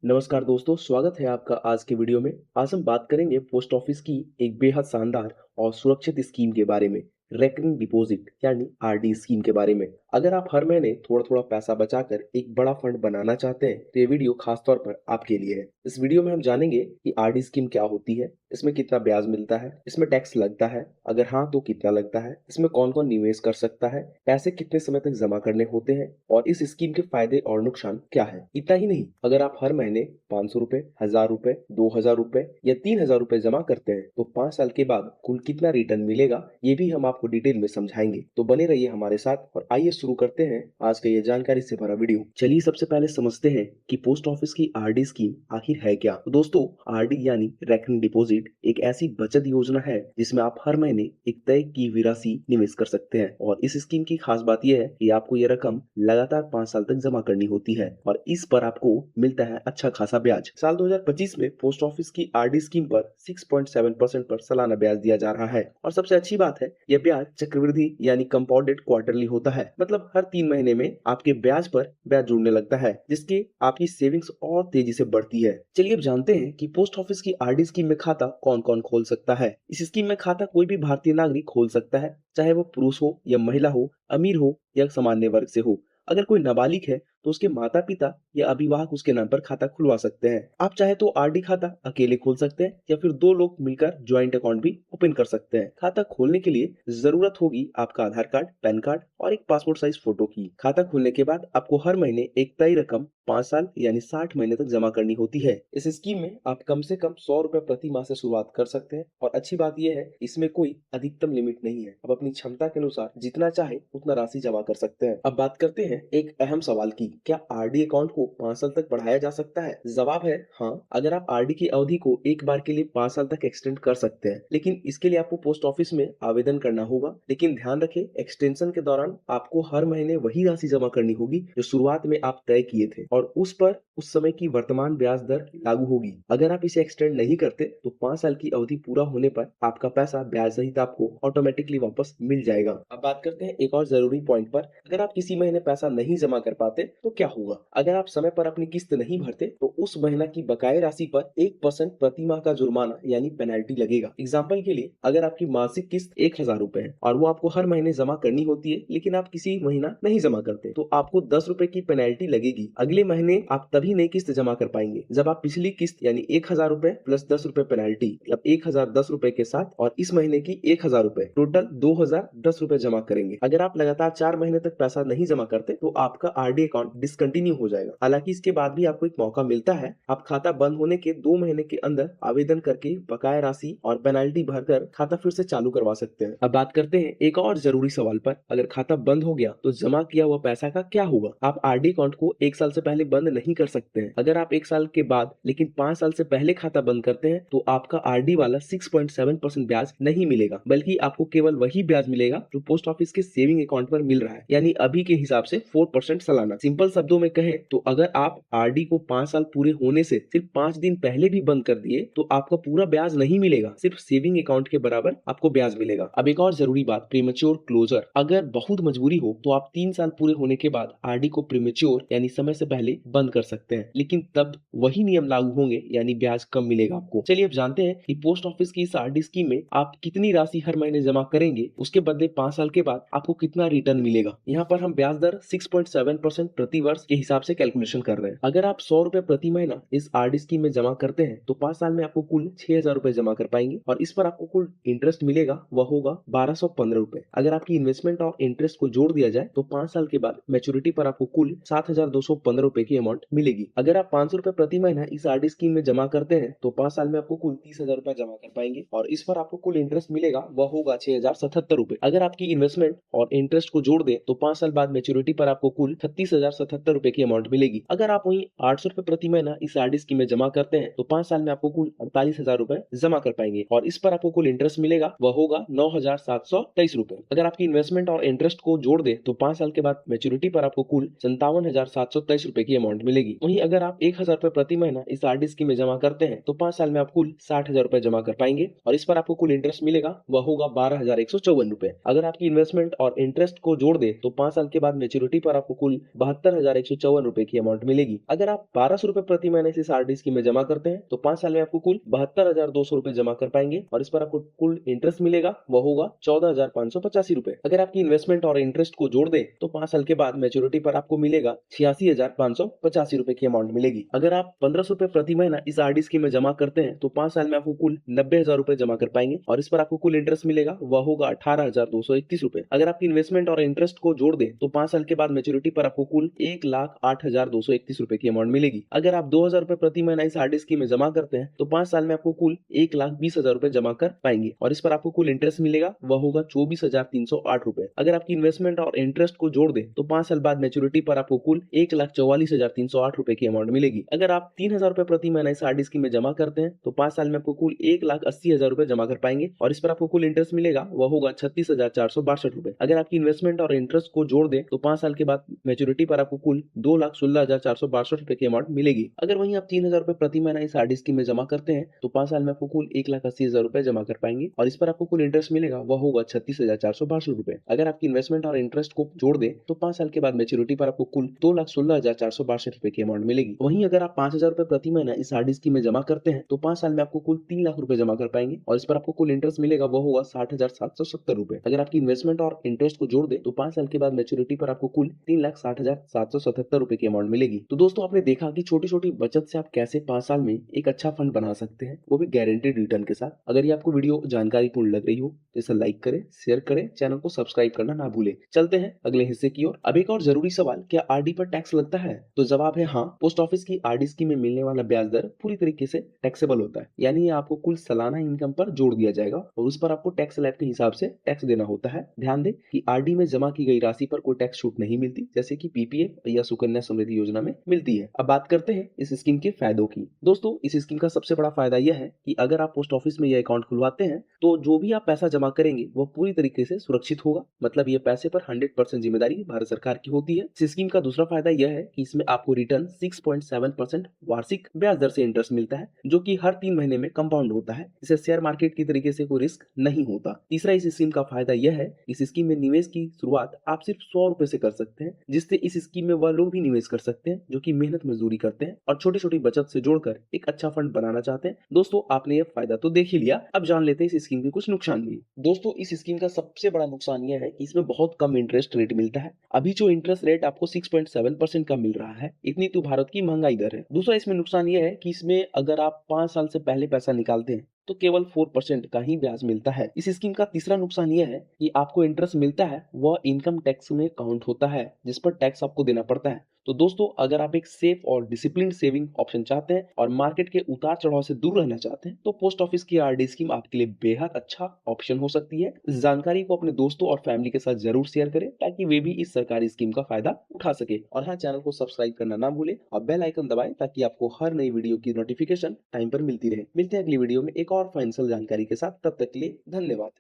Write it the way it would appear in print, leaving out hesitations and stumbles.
नमस्कार दोस्तों, स्वागत है आपका आज के वीडियो में। आज हम बात करेंगे पोस्ट ऑफिस की एक बेहद शानदार और सुरक्षित स्कीम के बारे में, रेकरिंग डिपॉजिट यानी आरडी स्कीम के बारे में। अगर आप हर महीने थोड़ा थोड़ा पैसा बचाकर एक बड़ा फंड बनाना चाहते हैं तो ये वीडियो खास तौर पर आपके लिए है। इस वीडियो में हम जानेंगे कि आरडी स्कीम क्या होती है, इसमें कितना ब्याज मिलता है, इसमें टैक्स लगता है, अगर हाँ तो कितना लगता है, इसमें कौन कौन निवेश कर सकता है, पैसे कितने समय तक जमा करने होते हैं और इस स्कीम के फायदे और नुकसान क्या है। इतना ही नहीं, अगर आप हर महीने 500 रुपए, 1000 रुपए, 2000 रुपए या 3000 रुपए जमा करते हैं तो 5 साल के बाद कुल कितना रिटर्न मिलेगा ये भी हम आपको डिटेल में समझाएंगे। तो बने रहिए हमारे साथ और आइए शुरू करते हैं आज का ये जानकारी से भरा वीडियो। चलिए सबसे पहले समझते हैं कि पोस्ट ऑफिस की आरडी स्कीम आखिर है क्या। तो दोस्तों, आरडी यानी रेकरिंग डिपॉजिट एक ऐसी बचत योजना है जिसमें आप हर महीने एक तय की राशि निवेश कर सकते हैं और इस स्कीम की खास बात यह है कि आपको ये रकम लगातार 5 साल तक जमा करनी होती है और इस पर आपको मिलता है अच्छा खासा ब्याज। साल 2025 में पोस्ट ऑफिस की आरडी स्कीम पर 6.7% पर सालाना ब्याज दिया जा रहा है और सबसे अच्छी बात है यह ब्याज चक्रवृद्धि यानी कंपाउंडेड क्वार्टरली होता है। मतलब हर 3 महीने में आपके ब्याज पर ब्याज जुड़ने लगता है जिसके आपकी सेविंग्स और तेजी से बढ़ती है। चलिए अब जानते हैं कि पोस्ट ऑफिस की आरडी स्कीम में खाता कौन कौन खोल सकता है। इस स्कीम में खाता कोई भी भारतीय नागरिक खोल सकता है, चाहे वो पुरुष हो या महिला हो, अमीर हो या सामान्य वर्ग से हो। अगर कोई नाबालिग है तो उसके माता पिता या अभिभावक उसके नाम पर खाता खुलवा सकते हैं। आप चाहे तो आरडी खाता अकेले खोल सकते हैं या फिर दो लोग मिलकर ज्वाइंट अकाउंट भी ओपन कर सकते हैं। खाता खोलने के लिए जरूरत होगी आपका आधार कार्ड, पैन कार्ड और एक पासपोर्ट साइज फोटो की। खाता खोलने के बाद आपको हर महीने एक तय रकम 5 साल यानी 60 महीने तक जमा करनी होती है। इस स्कीम में आप कम से कम 100 रुपए प्रति माह से शुरुआत कर सकते हैं और अच्छी बात यह है इसमें कोई अधिकतम लिमिट नहीं है। आप अपनी क्षमता के अनुसार जितना चाहे उतना राशि जमा कर सकते हैं। अब बात करते हैं एक अहम सवाल की, क्या आरडी अकाउंट को 5 साल तक बढ़ाया जा सकता है? जवाब है हाँ। अगर आप आरडी की अवधि को एक बार के लिए 5 साल तक एक्सटेंड कर सकते हैं, लेकिन इसके लिए आपको पोस्ट ऑफिस में आवेदन करना होगा। लेकिन ध्यान रखें, एक्सटेंशन के दौरान आपको हर महीने वही राशि जमा करनी होगी जो शुरुआत में आप तय किए थे और उस पर उस समय की वर्तमान ब्याज दर लागू होगी। अगर आप इसे एक्सटेंड नहीं करते तो 5 साल की अवधि पूरा होने पर आपका पैसा ब्याज सहित आपको ऑटोमेटिकली वापस मिल जाएगा। अब बात करते हैं एक और जरूरी पॉइंट पर। अगर आप किसी महीने पैसा नहीं जमा कर पाते तो क्या होगा? अगर आप समय पर अपनी किस्त नहीं भरते तो उस महीना की बकाया राशि पर 1% प्रति माह का जुर्माना यानी पेनल्टी लगेगा। एग्जाम्पल के लिए, अगर आपकी मासिक किस्त 1000 रुपए है और वो आपको हर महीने जमा करनी होती है लेकिन आप किसी महीना नहीं जमा करते तो आपको 10 रुपए की पेनल्टी लगेगी। अगले महीने आप तभी नई किस्त जमा कर पाएंगे जब आप पिछली किस्त यानी 1000 रुपए प्लस 10 रुपए पेनल्टी, मतलब 1010 रुपए के साथ और इस महीने की 1000 रुपए, टोटल 2010 रुपए जमा करेंगे। अगर आप लगातार 4 महीने तक पैसा नहीं जमा करते तो आपका आरडी अकाउंट डिसकंटिन्यू हो जाएगा। हालांकि इसके बाद भी आपको एक मौका मिलता है, आप खाता बंद होने के 2 महीने के अंदर आवेदन करके बकाया राशि और पेनल्टी भरकर खाता फिर से चालू करवा सकते हैं। अब बात करते हैं एक और जरूरी सवाल पर। अगर खाता बंद हो गया तो जमा किया हुआ पैसा का क्या होगा? आप आरडी अकाउंट को 1 साल से पहले बंद नहीं कर सकते हैं। अगर आप 1 साल के बाद लेकिन 5 साल से पहले खाता बंद करते हैं तो आपका आरडी वाला 6.7% ब्याज नहीं मिलेगा, बल्कि आपको केवल वही ब्याज मिलेगा जो पोस्ट ऑफिस के सेविंग अकाउंट पर मिल रहा है, यानी अभी के हिसाब से 4% सालाना। सिंपल शब्दों में कहें तो अगर आप आरडी को 5 साल पूरे होने से सिर्फ 5 दिन पहले भी बंद कर दिए तो आपका पूरा ब्याज नहीं मिलेगा, सिर्फ सेविंग अकाउंट के बराबर आपको ब्याज मिलेगा। अब एक और जरूरी बात, प्रीमेच्योर क्लोजर। अगर बहुत मजबूरी हो तो आप 3 साल पूरे होने के बाद आरडी को प्रीमेच्योर यानी समय से पहले बंद कर सकते हैं, लेकिन तब वही नियम लागू होंगे यानी ब्याज कम मिलेगा आपको। चलिए अब जानते हैं कि पोस्ट ऑफिस की इस आरडी स्कीम में आप कितनी राशि हर महीने जमा करेंगे, उसके बदले 5 साल के बाद आपको कितना रिटर्न मिलेगा। यहाँ पर हम ब्याज दर 6.7% प्रति वर्ष के हिसाब से कैलकुलेशन कर रहे हैं। अगर आप 100 रुपए प्रति महीना इस आरडी स्कीम में जमा करते हैं तो 5 साल में आपको कुल 6000 रुपए जमा कर पाएंगे और इस पर आपको कुल इंटरेस्ट मिलेगा वह होगा 1215 रुपए। अगर आपकी इन्वेस्टमेंट और इंटरेस्ट को जोड़ दिया जाए तो 5 साल के बाद मैच्योरिटी पर आपको कुल 7215 रुपए की अमाउंट मिलेगी। अगर आप 500 रुपए प्रति महीना इस आरडी स्कीम में जमा करते हैं तो 5 साल में आपको कुल 30,000 रुपए जमा कर पाएंगे और इस पर आपको कुल इंटरेस्ट मिलेगा वह होगा 6077 रुपए। अगर आपकी इन्वेस्टमेंट और इंटरेस्ट को जोड़ दें तो 5 साल बाद मैच्योरिटी पर आपको कुल 36,077 रुपए की अमाउंट मिलेगी। अगर आप वहीं 800 रुपए प्रति महीना इस आरडी स्कीम में जमा करते हैं तो 5 साल में आपको कुल 48,000 रुपए जमा कर पाएंगे और इस पर आपको कुल इंटरेस्ट मिलेगा वह होगा 9,723 रुपए। अगर आपकी इन्वेस्टमेंट और इंटरेस्ट को जोड़ दे तो 5 साल के बाद मैच्योरिटी पर आपको कुल 57,723 रुपए की अमाउंट मिलेगी। वहीं अगर आप 1,000 रुपए प्रति महीना इस आरडी स्कीम में जमा करते हैं तो 5 साल में आप कुल 60,000 रुपए जमा कर पाएंगे और इस पर आपको कुल इंटरेस्ट मिलेगा वह होगा 12,154 रुपए। अगर आपकी इन्वेस्टमेंट और इंटरेस्ट को जोड़ दे तो 5 साल के बाद मैच्योरिटी पर आपको कुल ₹72,154 की अमाउंट मिलेगी। अगर आप ₹1200 प्रति महीने इस आरडी स्कीम में जमा करते हैं तो 5 साल में आपको कुल ₹72,200 जमा कर पाएंगे और इस पर आपको कुल इंटरेस्ट मिलेगा वो होगा ₹14,585। अगर आपकी इन्वेस्टमेंट और इंटरेस्ट को जोड़ दे तो 5 साल के बाद मैच्योरिटी पर आपको मिलेगा ₹86,585 की अमाउंट मिलेगी। अगर आप ₹1500 प्रति महीना इस आरडी स्कीम में जमा करते हैं तो 5 साल में आपको कुल ₹90,000 जमा कर पाएंगे और इस पर आपको कुल इंटरेस्ट मिलेगा वह होगा ₹18,231। अगर आपकी इन्वेस्टमेंट और इंटरेस्ट को जोड़ दे तो 5 साल के बाद मैच्योरिटी पर आपको कुल ₹1,08,231 की अमाउंट मिलेगी। अगर आप ₹2,000 प्रति महीना इस आरडी स्कीम में जमा करते हैं तो 5 साल में आपको कुल ₹1,20,000 जमा कर पाएंगे और इस पर आपको कुल इंटरेस्ट मिलेगा वह होगा ₹24,308। अगर आपकी इन्वेस्टमेंट और इंटरेस्ट को जोड़ दे तो 5 साल बाद मैच्योरिटी पर आपको कुल ₹1,44,308 की अमाउंट मिलेगी। अगर आप ₹3,000 प्रति महीना इस आरडी स्कीम में जमा करते हैं तो 5 साल में आपको कुल ₹1,80,000 जमा कर पाएंगे और इस पर आपको कुल इंटरेस्ट मिलेगा वह होगा ₹36,462। अगर आपकी इन्वेस्टमेंट और इंटरेस्ट को जोड़ दे तो 5 साल के बाद मैच्योरिटी पर आपको कुल ₹2,16,462 की अमाउंट मिलेगी। अगर वहीं आप ₹3,000 प्रति महीना इस आरडी स्कीम में जमा करते हैं तो 5 साल में आपको कुल ₹1,80,000 जमा कर पाएंगे और इस पर आपको कुल इंटरेस्ट मिलेगा वह होगा ₹36,462। अगर आपकी इन्वेस्टमेंट और इंटरेस्ट को जोड़ दे तो 5 साल के बाद मैच्योरिटी पर आपको कुल ₹2,16,462 की अमाउंट मिलेगी। वहीं अगर आप ₹5,000 प्रति महीना इस आरडी स्कीम में जमा करते हैं तो 5 साल में आपको कुल ₹3,00,000 जमा कर पाएंगे और इस पर आपको कुल इंटरेस्ट मिलेगा वो होगा ₹60,770। अगर आपकी इन्वेस्टमेंट और इंटरेस्ट को जोड़ दे तो 5 साल के बाद मैच्योरिटी पर आपको कुल ₹3,60,777 की अमाउंट मिलेगी। तो दोस्तों आपने देखा कि छोटी छोटी बचत से आप कैसे 5 साल में एक अच्छा फंड बना सकते हैं, वो भी गारंटेड रिटर्न के साथ। अगर ये आपको वीडियो जानकारीपूर्ण लग रही हो तो इसे लाइक करें, शेयर करें, चैनल को सब्सक्राइब करना ना भूलें। चलते हैं अगले हिस्से की ओर। अब एक और जरूरी सवाल, क्या आरडी पर टैक्स लगता है? तो जवाब है हाँ। पोस्ट ऑफिस की आरडी स्कीम में मिलने वाला ब्याज दर पूरी तरीके से टैक्सेबल होता है, यानी ये आपको कुल सालाना इनकम पर जोड़ दिया जाएगा और उस पर आपको टैक्स स्लैब के हिसाब से टैक्स देना होता है। ध्यान दें कि आरडी में जमा की गई राशि पर कोई टैक्स छूट नहीं मिलती, जैसे कि पीपीएफ या सुकन्या समृद्धि योजना में मिलती है। अब बात करते हैं इस स्कीम के फायदों की। दोस्तों इस स्कीम का सबसे बड़ा फायदा यह है कि अगर आप पोस्ट ऑफिस में यह अकाउंट खुलवाते हैं तो जो भी आप पैसा जमा करेंगे वह पूरी तरीके से सुरक्षित होगा। मतलब ये पैसे पर 100% जिम्मेदारी भारत सरकार की होती है। इस स्कीम का दूसरा फायदा यह है कि इसमें आपको रिटर्न 6.7% वार्षिक ब्याज दर से इंटरेस्ट मिलता है, जो कि हर 3 महीने में कंपाउंड होता है। इसे शेयर मार्केट की तरीके से कोई रिस्क नहीं होता। तीसरा इस स्कीम का फायदा यह है, इस स्कीम में निवेश की शुरुआत आप सिर्फ ₹100 से कर सकते हैं, जिससे इस स्कीम में वह लोग भी निवेश कर सकते हैं जो कि मेहनत मजदूरी करते हैं और छोटी छोटी बचत से जोड़कर एक अच्छा फंड बनाना चाहते हैं। दोस्तों आपने ये फायदा तो देख ही लिया, अब जान लेते हैं इस स्कीम के कुछ नुकसान भी। दोस्तों इस स्कीम का सबसे बड़ा नुकसान यह है कि इसमें बहुत कम इंटरेस्ट रेट मिलता है। अभी जो इंटरेस्ट रेट आपको 6.7% का मिल रहा है, इतनी तो भारत की महंगाई दर है। दूसरा इसमें नुकसान यह है कि इसमें अगर आप 5 साल से पहले पैसा निकालते हैं तो केवल 4% का ही ब्याज मिलता है। इस स्कीम का तीसरा नुकसान यह है कि आपको इंटरेस्ट मिलता है वह इनकम टैक्स में काउंट होता है, जिस पर टैक्स आपको देना पड़ता है। तो दोस्तों अगर आप एक सेफ और डिसिप्लिन सेविंग ऑप्शन चाहते हैं और मार्केट के उतार चढ़ाव से दूर रहना चाहते हैं तो पोस्ट ऑफिस की आरडी स्कीम आपके लिए बेहद अच्छा ऑप्शन हो सकती है। इस जानकारी को अपने दोस्तों और फैमिली के साथ जरूर शेयर करें ताकि वे भी इस सरकारी स्कीम का फायदा उठा सके। और हाँ, चैनल को सब्सक्राइब करना ना भूलें और बेल आइकन दबाएं ताकि आपको हर नई वीडियो की नोटिफिकेशन टाइम पर मिलती रहे। मिलते हैं अगली वीडियो में एक और फाइनेंशियल जानकारी के साथ, तब तक के लिए धन्यवाद।